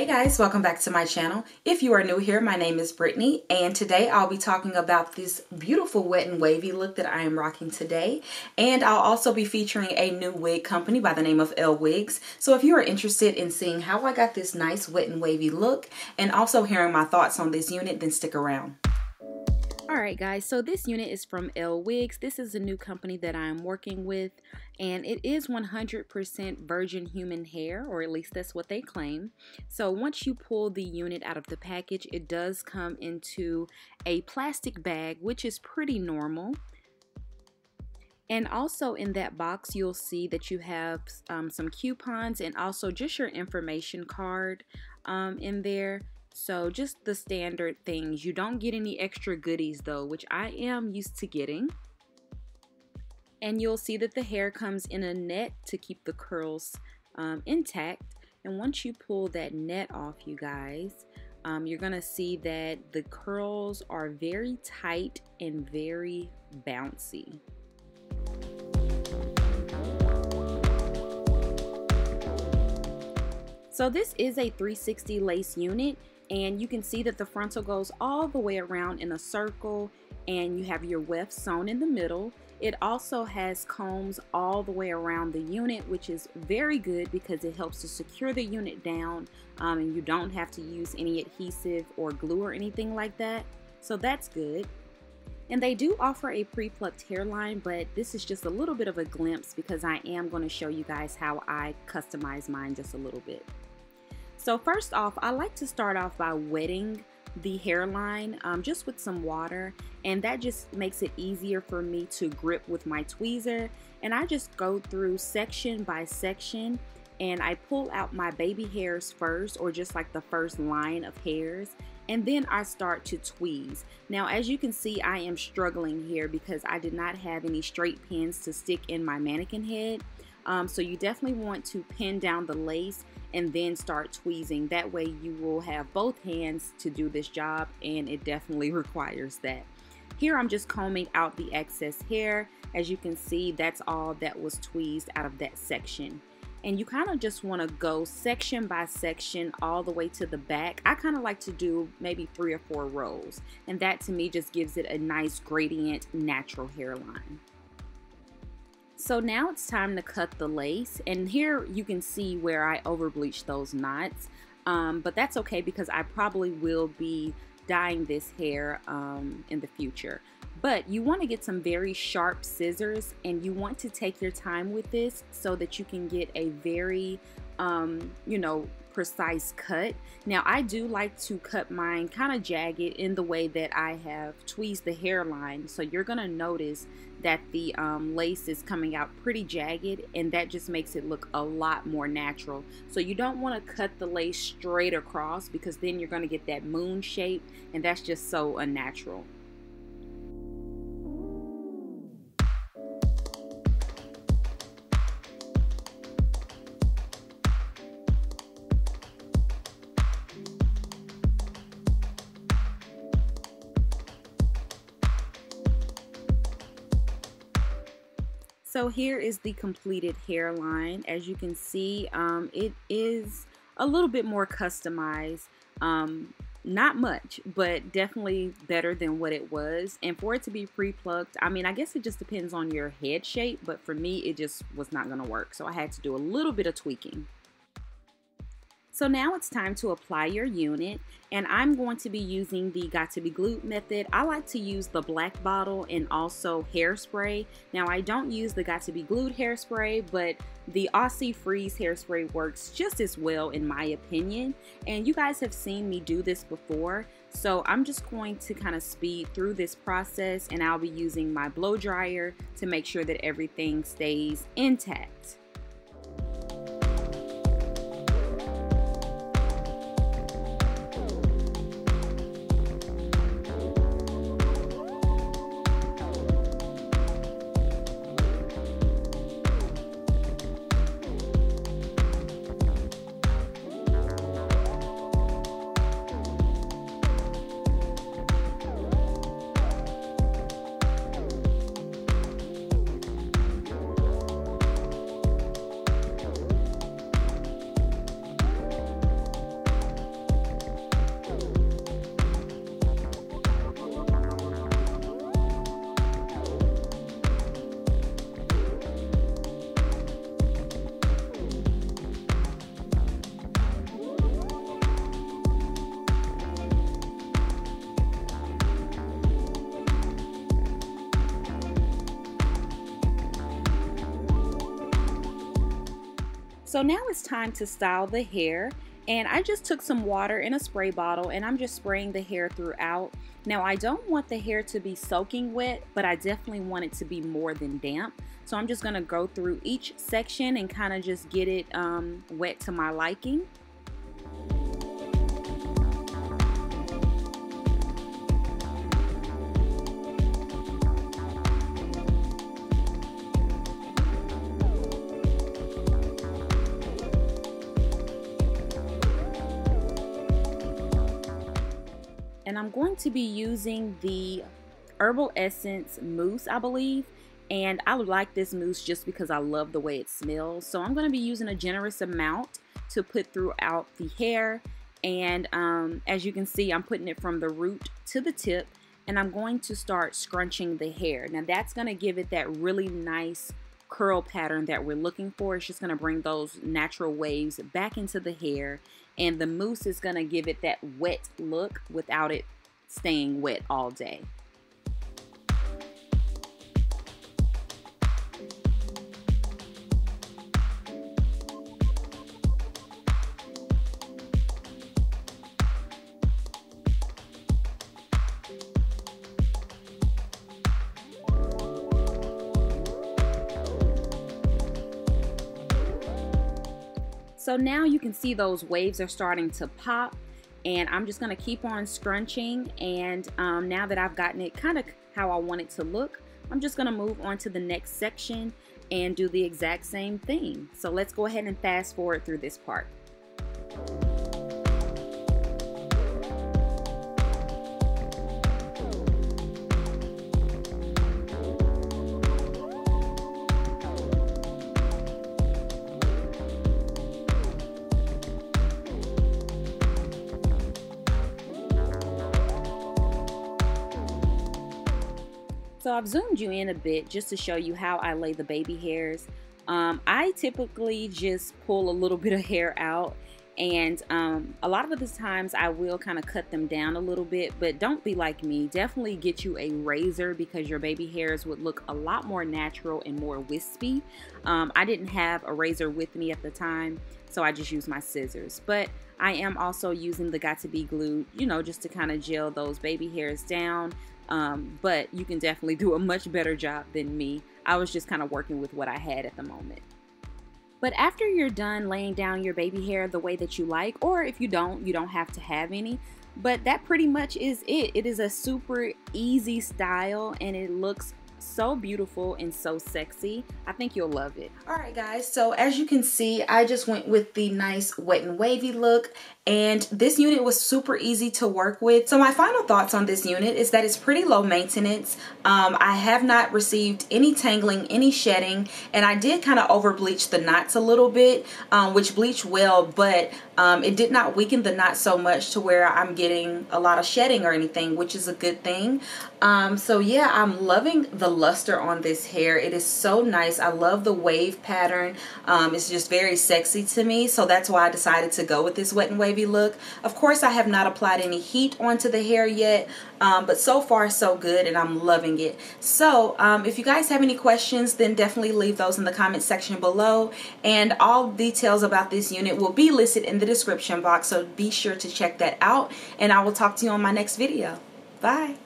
Hey guys, welcome back to my channel. If you are new here, my name is Brittany, and today I'll be talking about this beautiful wet and wavy look that I am rocking today. And I'll also be featuring a new wig company by the name of LWigs. So if you are interested in seeing how I got this nice wet and wavy look and also hearing my thoughts on this unit, then stick around. Alright guys, so this unit is from LWigs. This is a new company that I'm working with, and it is 100% virgin human hair, or at least that's what they claim. So once you pull the unit out of the package, it does come into a plastic bag, which is pretty normal. And also in that box, you'll see that you have some coupons and also just your information card in there. So just the standard things. You don't get any extra goodies though, which I am used to getting. And you'll see that the hair comes in a net to keep the curls intact. And once you pull that net off, you guys, you're gonna see that the curls are very tight and very bouncy. So this is a 360 lace unit, and you can see that the frontal goes all the way around in a circle, and you have your weft sewn in the middle. It also has combs all the way around the unit, which is very good because it helps to secure the unit down, and you don't have to use any adhesive or glue or anything like that. So that's good. And they do offer a pre-plucked hairline, but this is just a little bit of a glimpse because I am going to show you guys how I customize mine just a little bit. So first off, I like to start off by wetting the hairline just with some water, and that just makes it easier for me to grip with my tweezer. And I just go through section by section, and I pull out my baby hairs first, or just like the first line of hairs, and then I start to tweeze. Now as you can see, I am struggling here because I did not have any straight pins to stick in my mannequin head. So you definitely want to pin down the lace and then start tweezing. That way you will have both hands to do this job, and it definitely requires that. Here I'm just combing out the excess hair. As you can see, that's all that was tweezed out of that section. And you kind of just want to go section by section all the way to the back. I kind of like to do maybe 3 or 4 rows, and that to me just gives it a nice gradient natural hairline. So now it's time to cut the lace, and here you can see where I over bleached those knots, but that's okay because I probably will be dyeing this hair in the future. But you want to get some very sharp scissors, and you want to take your time with this so that you can get a very precise cut. Now I do like to cut mine kind of jagged in the way that I have tweezed the hairline, so you're gonna notice that the lace is coming out pretty jagged, and that just makes it look a lot more natural. So you don't want to cut the lace straight across because then you're going to get that moon shape, and that's just so unnatural. So here is the completed hairline. As you can see, it is a little bit more customized. Not much, but definitely better than what it was. And for it to be pre-plucked, I mean, I guess it just depends on your head shape, but for me, it just was not gonna work. So I had to do a little bit of tweaking. So now it's time to apply your unit, and I'm going to be using the Got to Be Glued method. I like to use the black bottle and also hairspray. Now I don't use the Got to Be Glued hairspray, but the Aussie Freeze hairspray works just as well in my opinion, and you guys have seen me do this before. So I'm just going to kind of speed through this process, and I'll be using my blow dryer to make sure that everything stays intact. So now it's time to style the hair, and I just took some water in a spray bottle and I'm just spraying the hair throughout. Now I don't want the hair to be soaking wet, but I definitely want it to be more than damp. So I'm just gonna go through each section and kind of just get it wet to my liking. And I'm going to be using the Herbal Essence mousse, I believe, and I like this mousse just because I love the way it smells. So I'm going to be using a generous amount to put throughout the hair, and as you can see, I'm putting it from the root to the tip, and I'm going to start scrunching the hair. Now that's going to give it that really nice curl pattern that we're looking for. It's just going to bring those natural waves back into the hair, and the mousse is going to give it that wet look without it staying wet all day. So now you can see those waves are starting to pop, and I'm just going to keep on scrunching, and now that I've gotten it kind of how I want it to look, I'm just going to move on to the next section and do the exact same thing. So let's go ahead and fast forward through this part. So I've zoomed you in a bit just to show you how I lay the baby hairs. I typically just pull a little bit of hair out, and a lot of the times I will kind of cut them down a little bit, but don't be like me. Definitely get you a razor because your baby hairs would look a lot more natural and more wispy. I didn't have a razor with me at the time, so I just used my scissors. But I am also using the Got2b glue, you know, just to kind of gel those baby hairs down. But you can definitely do a much better job than me. I was just kind of working with what I had at the moment. But after you're done laying down your baby hair the way that you like, or if you don't have to have any. But that pretty much is it. It is a super easy style, and it looks so beautiful and so sexy. I think you'll love it. Alright guys, so as you can see, I just went with the nice wet and wavy look, and this unit was super easy to work with. So my final thoughts on this unit is that it's pretty low maintenance. I have not received any tangling, any shedding, and I did kind of over bleach the knots a little bit, which bleached well, but it did not weaken the knot so much to where I'm getting a lot of shedding or anything, which is a good thing. So yeah, I'm loving the luster on this hair. It is so nice. I love the wave pattern. It's just very sexy to me, so that's why I decided to go with this wet and wavy look. Of course, I have not applied any heat onto the hair yet, but so far so good, and I'm loving it. So if you guys have any questions, then definitely leave those in the comment section below, and all details about this unit will be listed in the description box, so be sure to check that out, and I will talk to you on my next video. Bye.